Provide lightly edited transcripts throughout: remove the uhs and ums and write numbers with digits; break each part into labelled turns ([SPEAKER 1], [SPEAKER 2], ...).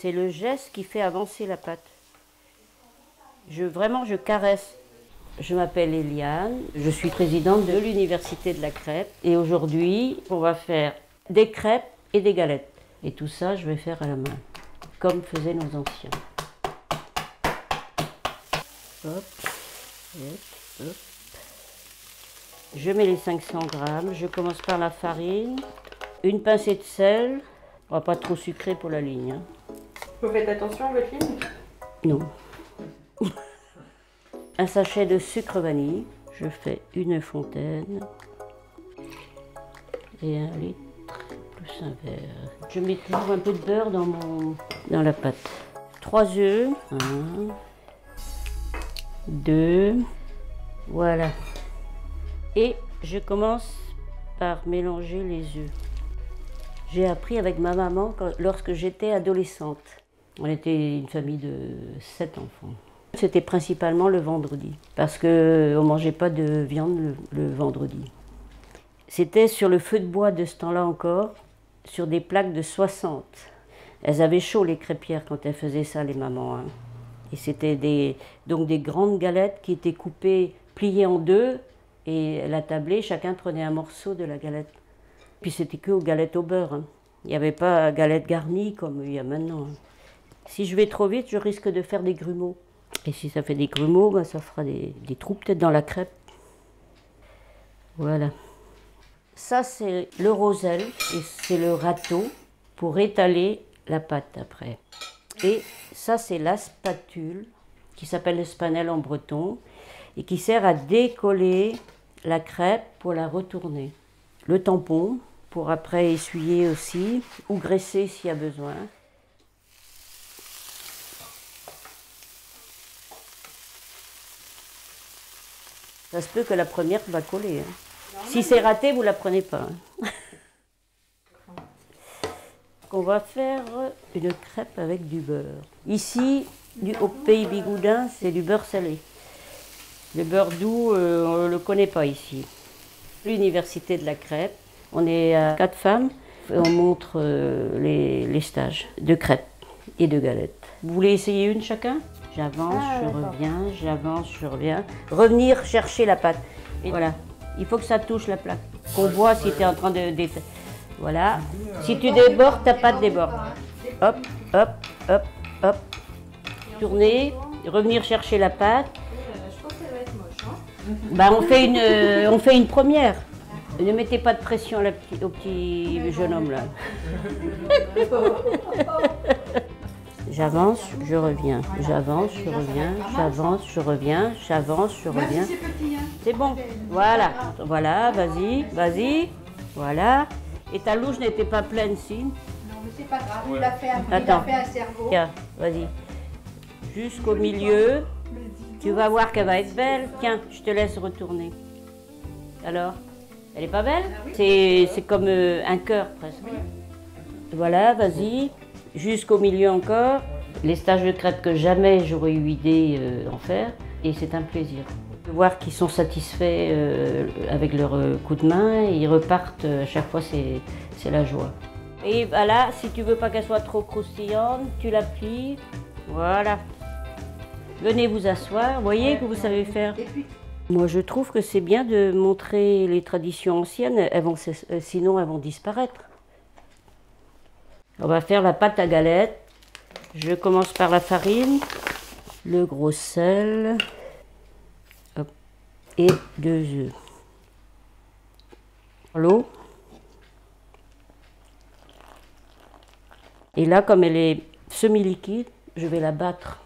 [SPEAKER 1] C'est le geste qui fait avancer la pâte. Vraiment, je caresse. Je m'appelle Eliane, je suis présidente de l'Université de la crêpe. Et aujourd'hui, on va faire des crêpes et des galettes. Et tout ça, je vais faire à la main, comme faisaient nos anciens. Hop, hop, hop. Je mets les 500 grammes, je commence par la farine, une pincée de sel, on va pas trop sucré pour la ligne. Hein.
[SPEAKER 2] Vous faites attention à votre ligne?
[SPEAKER 1] Non. Un sachet de sucre vanille, je fais une fontaine et 1 litre plus un verre. Je mets toujours un peu de beurre dans la pâte. 3 œufs, 1, 2, voilà. Et je commence par mélanger les œufs. J'ai appris avec ma maman lorsque j'étais adolescente. On était une famille de 7 enfants. C'était principalement le vendredi, parce qu'on ne mangeait pas de viande le vendredi. C'était sur le feu de bois de ce temps-là encore, sur des plaques de 60. Elles avaient chaud les crêpières quand elles faisaient ça, les mamans. Hein. Et c'était donc des grandes galettes qui étaient coupées, pliées en deux, et la tablée, chacun prenait un morceau de la galette. Puis c'était que aux galettes au beurre. Hein. Il n'y avait pas galettes garnies comme il y a maintenant. Hein. Si je vais trop vite, je risque de faire des grumeaux. Et si ça fait des grumeaux, ben ça fera des trous peut-être dans la crêpe. Voilà. Ça, c'est le roselle et c'est le râteau pour étaler la pâte après. Et ça, c'est la spatule qui s'appelle le spanel en breton et qui sert à décoller la crêpe pour la retourner. Le tampon pour après essuyer aussi ou graisser s'il y a besoin. Ça se peut que la première va coller. Hein. Si c'est raté, vous ne la prenez pas. Hein. On va faire une crêpe avec du beurre. Ici, au Pays Bigoudin, c'est du beurre salé. Le beurre doux, on ne le connaît pas ici. L'Université de la crêpe, on est 4 femmes. Et on montre les stages de crêpes et de galettes. Vous voulez essayer une chacun? J'avance, je reviens, j'avance, je reviens. Revenir chercher la pâte. Et voilà, il faut que ça touche la plaque. Qu'on voit si tu es en train de... Voilà. Si tu débordes, ta pâte déborde. Hop, hop, hop, hop. Tourner, revenir chercher la pâte.
[SPEAKER 2] Je pense que ça va être moche. Hein.
[SPEAKER 1] Bah, on fait une première. Ne mettez pas de pression au petit jeune homme là. J'avance, je reviens. J'avance, je reviens. J'avance, je reviens. J'avance, je reviens. C'est bon. Voilà. Voilà, vas-y, vas-y. Voilà. Et ta louche n'était pas pleine, si?
[SPEAKER 3] Non, mais c'est pas grave. Il a fait un cerveau.
[SPEAKER 1] Tiens, vas-y. Jusqu'au milieu. Tu vas voir qu'elle va être belle. Tiens, je te laisse retourner. Alors? Elle est pas belle? C'est comme un cœur presque. Voilà, vas-y. Jusqu'au milieu encore. Les stages de crêpes que jamais j'aurais eu idée d'en faire. Et c'est un plaisir. De voir qu'ils sont satisfaits avec leur coup de main. Et ils repartent à chaque fois, c'est la joie. Et voilà, si tu veux pas qu'elle soit trop croustillante, tu la plies. Voilà. Venez vous asseoir. Vous voyez que vous savez faire. Moi, je trouve que c'est bien de montrer les traditions anciennes, sinon elles vont disparaître. On va faire la pâte à galette. Je commence par la farine, le gros sel hop, et 2 œufs. L'eau. Et là, comme elle est semi-liquide, je vais la battre.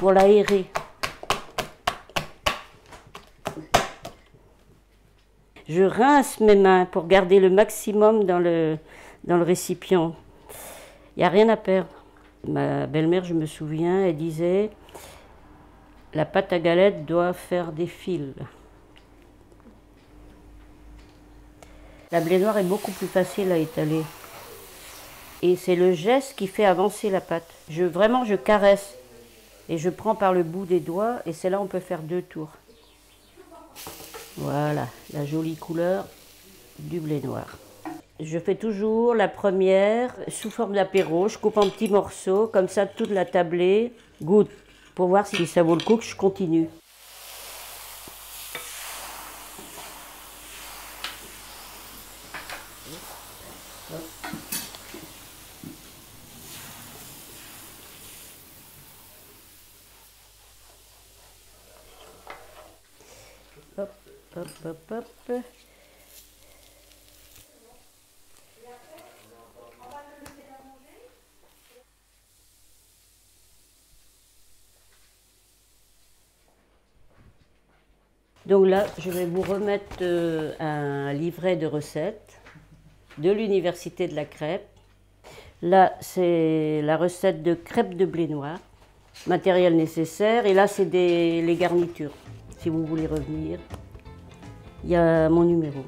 [SPEAKER 1] Pour l'aérer. Je rince mes mains pour garder le maximum dans le récipient. Il n'y a rien à perdre. Ma belle-mère, je me souviens, elle disait « La pâte à galette doit faire des fils ». La blé noir est beaucoup plus facile à étaler. Et c'est le geste qui fait avancer la pâte. Vraiment, je caresse. Et je prends par le bout des doigts et c'est là où on peut faire 2 tours. Voilà, la jolie couleur du blé noir. Je fais toujours la première sous forme d'apéro. Je coupe en petits morceaux, comme ça toute la tablée goûte, pour voir si ça vaut le coup que je continue. Hop, hop, hop, hop. Donc là, je vais vous remettre un livret de recettes de l'Université de la crêpe. Là, c'est la recette de crêpes de blé noir, matériel nécessaire. Et là, c'est les garnitures, si vous voulez revenir. Il y a mon numéro.